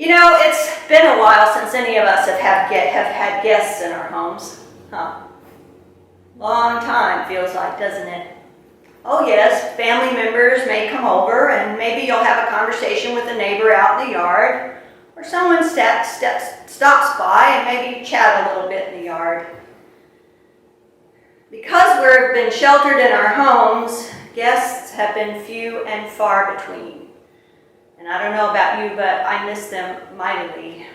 You know, it's been a while since any of us have had guests in our homes. Long time, feels like, doesn't it? Oh yes, family members may come over and maybe you'll have a conversation with a neighbor out in the yard, or someone stops by and maybe you chat a little bit in the yard. Because we've been sheltered in our homes, guests have been few and far between. And I don't know about you, but I miss them mightily.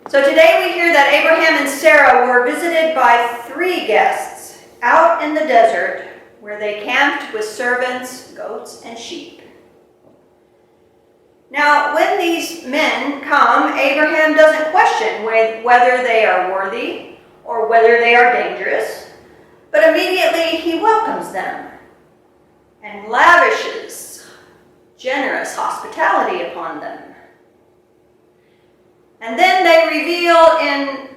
So today we hear that Abraham and Sarah were visited by 3 guests out in the desert where they camped with servants, goats, and sheep. Now, when these men come, Abraham doesn't question whether they are worthy or whether they are dangerous, but immediately he welcomes them and lavishes generous hospitality upon them. And then they reveal in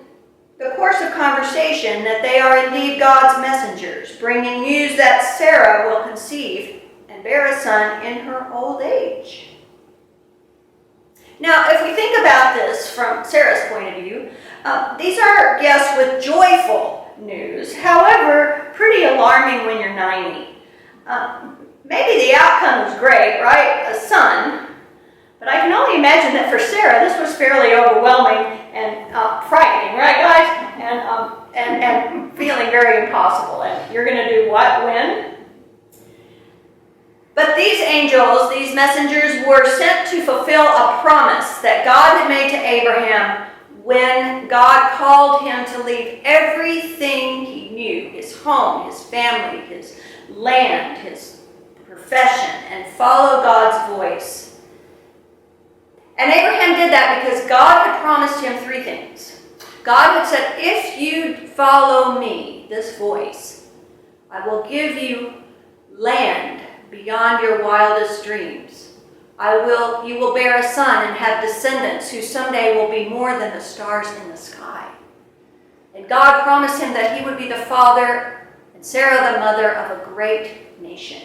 the course of conversation that they are indeed God's messengers, bringing news that Sarah will conceive and bear a son in her old age. Now, if we think about this from Sarah's point of view, these are guests with joyful news, however, pretty alarming when you're 90. Maybe the outcome was great, right? A son. But I can only imagine that for Sarah, this was fairly overwhelming and frightening, right, guys? And feeling very impossible. And you're going to do what, when? But these angels, these messengers, were sent to fulfill a promise that God had made to Abraham when God called him to leave everything he knew, his home, his family, his land, his profession, and follow God's voice. And Abraham did that because God had promised him 3 things. God had said, if you follow me, this voice, I will give you land beyond your wildest dreams. You will bear a son and have descendants who someday will be more than the stars in the sky. And God promised him that he would be the father and Sarah the mother of a great nation.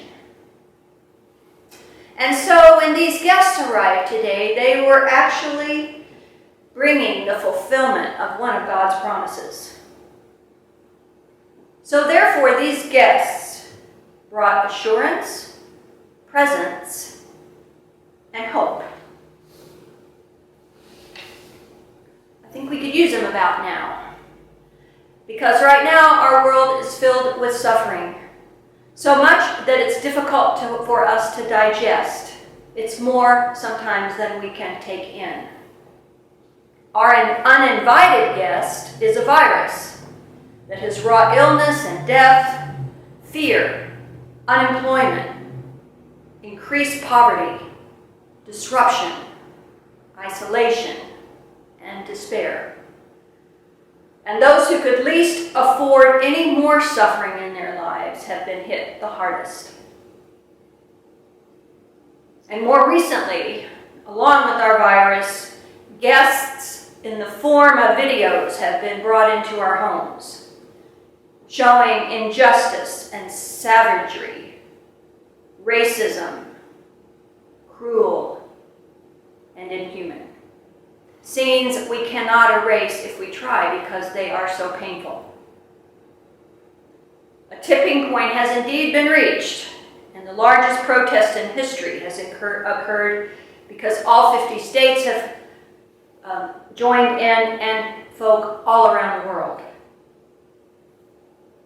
And so when these guests arrived today, they were actually bringing the fulfillment of one of God's promises. So therefore, these guests brought assurance, presence, and hope. I think we could use them about now. Because right now, our world is filled with suffering. So much that it's difficult for us to digest. It's more sometimes than we can take in. Our uninvited guest is a virus that has wrought illness and death, fear, unemployment, increased poverty, disruption, isolation, and despair. And those who could least afford any more suffering in their lives have been hit the hardest. And more recently, along with our virus, guests in the form of videos have been brought into our homes, showing injustice and savagery, racism, cruel, and inhuman. Scenes we cannot erase if we try because they are so painful. A tipping point has indeed been reached, and the largest protest in history has occurred because all 50 states have joined in and folk all around the world.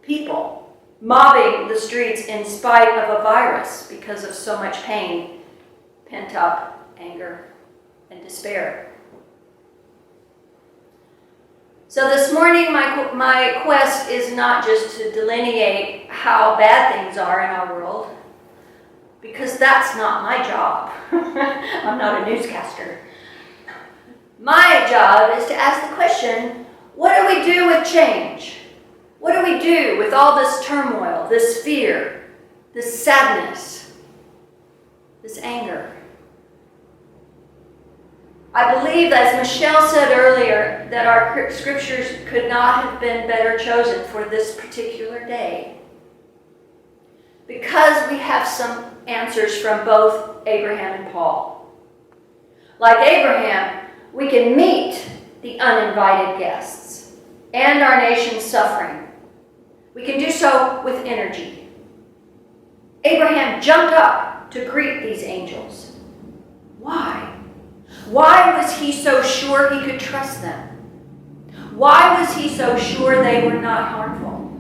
People mobbing the streets in spite of a virus because of so much pain, pent-up anger, and despair. So this morning, my quest is not just to delineate how bad things are in our world, because that's not my job. I'm not a newscaster. My job is to ask the question, what do we do with change? What do we do with all this turmoil, this fear, this sadness, this anger? I believe, as Michelle said earlier, that our scriptures could not have been better chosen for this particular day, because we have some answers from both Abraham and Paul. Like Abraham, we can meet the uninvited guests and our nation's suffering. We can do so with energy. Abraham jumped up to greet these angels. Why? Why was he so sure he could trust them? Why was he so sure they were not harmful?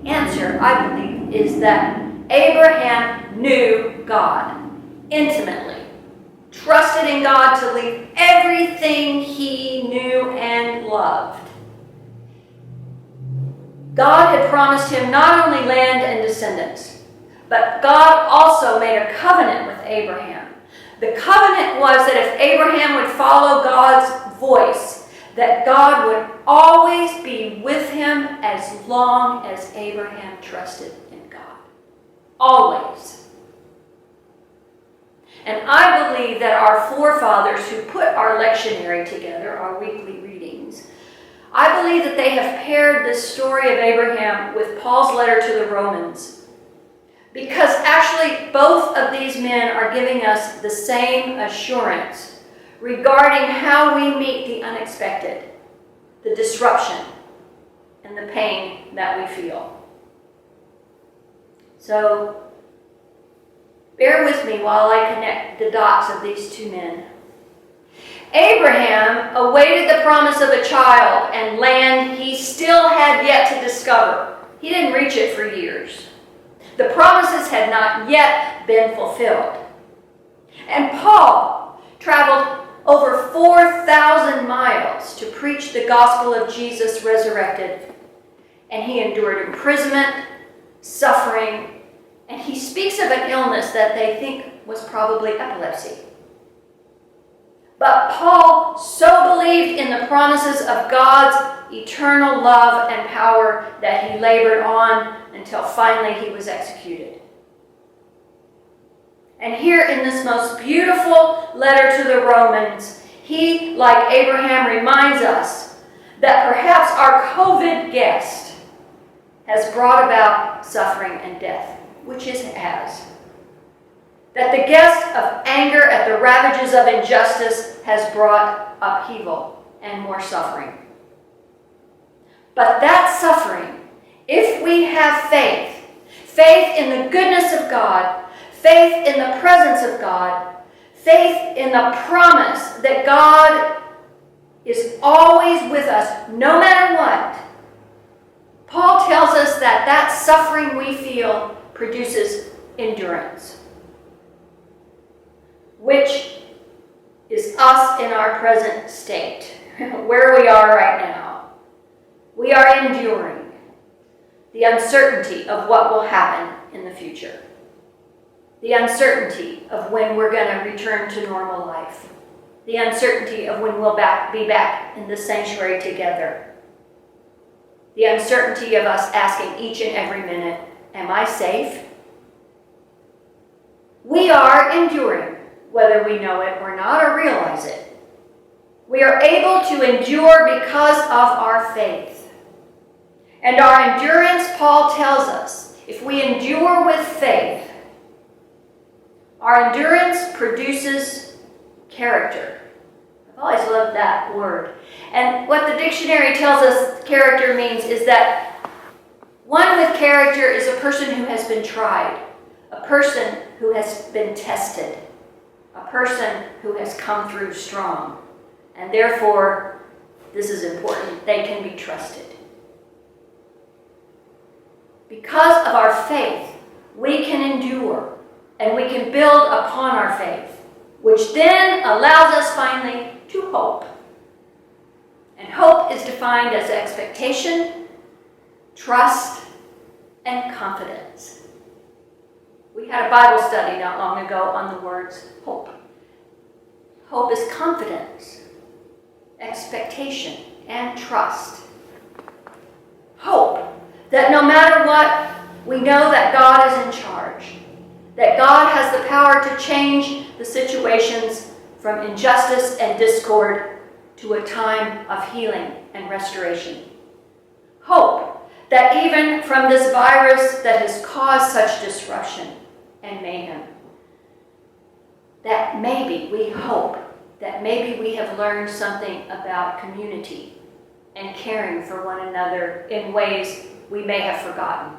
The answer, I believe, is that Abraham knew God intimately, trusted in God to leave everything he knew and loved. God had promised him not only land and descendants, but God also made a covenant with Abraham. The covenant was that if Abraham would follow God's voice, that God would always be with him as long as Abraham trusted in God. Always. And I believe that our forefathers who put our lectionary together, our weekly readings, I believe that they have paired this story of Abraham with Paul's letter to the Romans. Because actually both of these men are giving us the same assurance regarding how we meet the unexpected, the disruption, and the pain that we feel. So, bear with me while I connect the dots of these two men. Abraham awaited the promise of a child and land he still had yet to discover. He didn't reach it for years. The promises had not yet been fulfilled. And Paul traveled over 4,000 miles to preach the gospel of Jesus resurrected. And he endured imprisonment, suffering, and he speaks of an illness that they think was probably epilepsy. But Paul so believed in the promises of God's eternal love and power that he labored on until finally he was executed. And here in this most beautiful letter to the Romans, he, like Abraham, reminds us that perhaps our COVID guest has brought about suffering and death, which it has. That the guest of anger at the ravages of injustice has brought upheaval and more suffering. But that suffering, if we have faith, faith in the goodness of God, faith in the presence of God, faith in the promise that God is always with us, no matter what, Paul tells us that that suffering we feel produces endurance, which is us in our present state, where we are right now. We are enduring the uncertainty of what will happen in the future, the uncertainty of when we're going to return to normal life, the uncertainty of when we'll be back in the sanctuary together, the uncertainty of us asking each and every minute, am I safe? We are enduring, whether we know it or not or realize it. We are able to endure because of our faith. And our endurance, Paul tells us, if we endure with faith, our endurance produces character. I've always loved that word. And what the dictionary tells us character means is that one with character is a person who has been tried, a person who has been tested, a person who has come through strong. And therefore, this is important, they can be trusted. Because of our faith, we can endure and we can build upon our faith, which then allows us finally to hope. And hope is defined as expectation, trust, and confidence. We had a Bible study not long ago on the words hope. Hope is confidence, expectation, and trust. Hope that no matter what, we know that God is in charge, that God has the power to change the situations from injustice and discord to a time of healing and restoration. Hope that even from this virus that has caused such disruption and mayhem, that that maybe, we hope, that maybe we have learned something about community and caring for one another in ways we may have forgotten.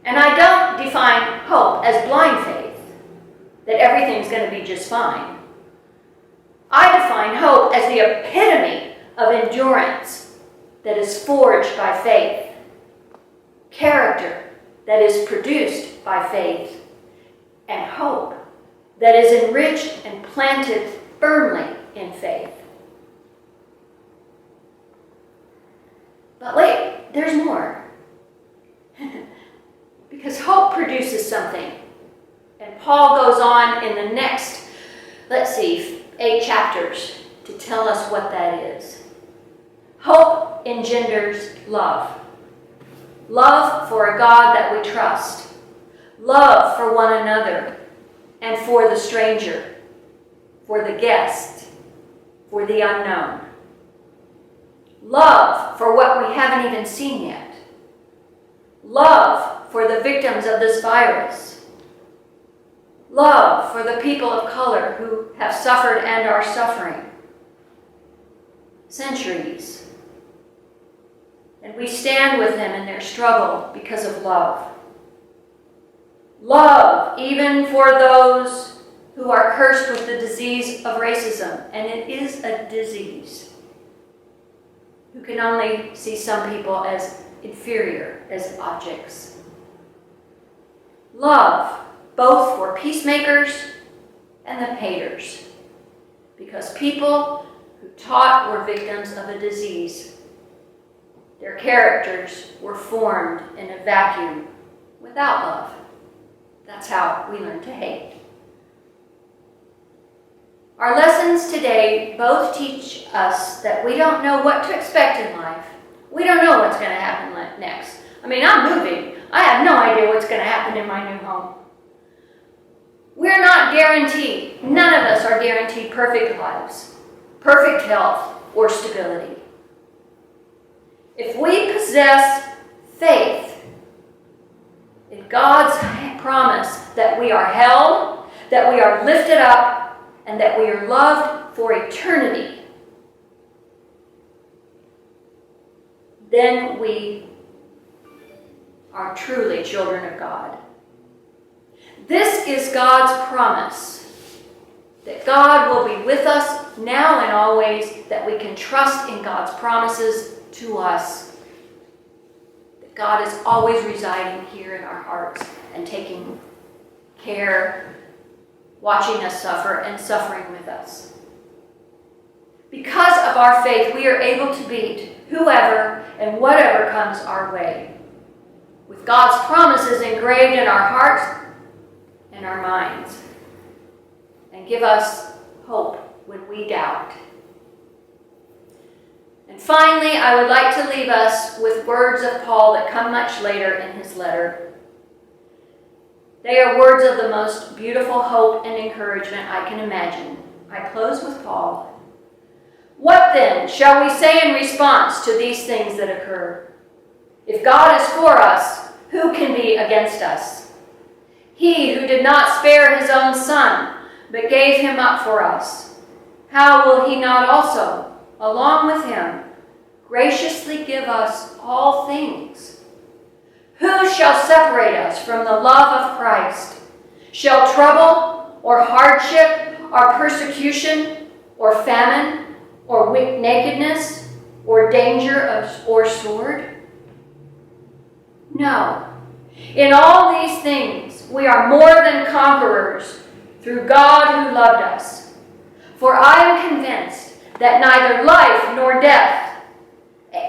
And I don't define hope as blind faith, that everything's going to be just fine. I define hope as the epitome of endurance that is forged by faith, character that is produced by faith, and hope that is enriched and planted firmly in faith. But wait, there's more. Because hope produces something. And Paul goes on in the next, 8 chapters to tell us what that is. Hope engenders love. Love for a God that we trust. Love for one another and for the stranger, for the guest, for the unknown. Love for what we haven't even seen yet. Love for the victims of this virus. Love for the people of color who have suffered and are suffering. Centuries. And we stand with them in their struggle because of love. Love even for those who are cursed with the disease of racism, and it is a disease, who can only see some people as inferior, as objects. Love, both for peacemakers and the haters, because people who taught were victims of a disease. Their characters were formed in a vacuum without love. That's how we learn to hate. Our lessons today both teach us that we don't know what to expect in life. We don't know what's going to happen next. I mean, I'm moving. I have no idea what's going to happen in my new home. We're not guaranteed. None of us are guaranteed perfect lives, perfect health, or stability. If we possess faith in God's promise that we are held, that we are lifted up, and that we are loved for eternity, then we are truly children of God. This is God's promise, that God will be with us now and always, that we can trust in God's promises to us, that God is always residing here in our hearts and taking care, watching us suffer and suffering with us. Because of our faith, we are able to beat whoever and whatever comes our way, with God's promises engraved in our hearts and our minds, and give us hope when we doubt. And finally, I would like to leave us with words of Paul that come much later in his letter. They are words of the most beautiful hope and encouragement I can imagine. I close with Paul. What then shall we say in response to these things that occur? If God is for us, who can be against us? He who did not spare his own son, but gave him up for us, how will he not also, along with him, graciously give us all things? Who shall separate us from the love of Christ? Shall trouble, or hardship, or persecution, or famine, or nakedness, or danger, or sword? No. In all these things, we are more than conquerors through God who loved us. For I am convinced that neither life nor death,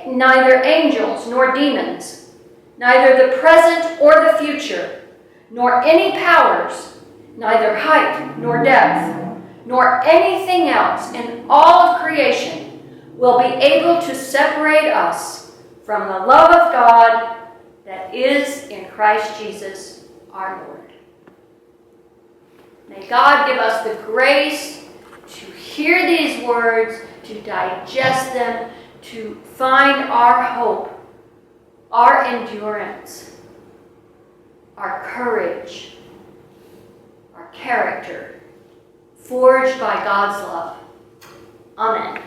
neither angels nor demons, neither the present or the future, nor any powers, neither height nor depth, nor anything else in all of creation will be able to separate us from the love of God that is in Christ Jesus our Lord. May God give us the grace to hear these words, to digest them, to find our hope, our endurance, our courage, character, forged by God's love. Amen.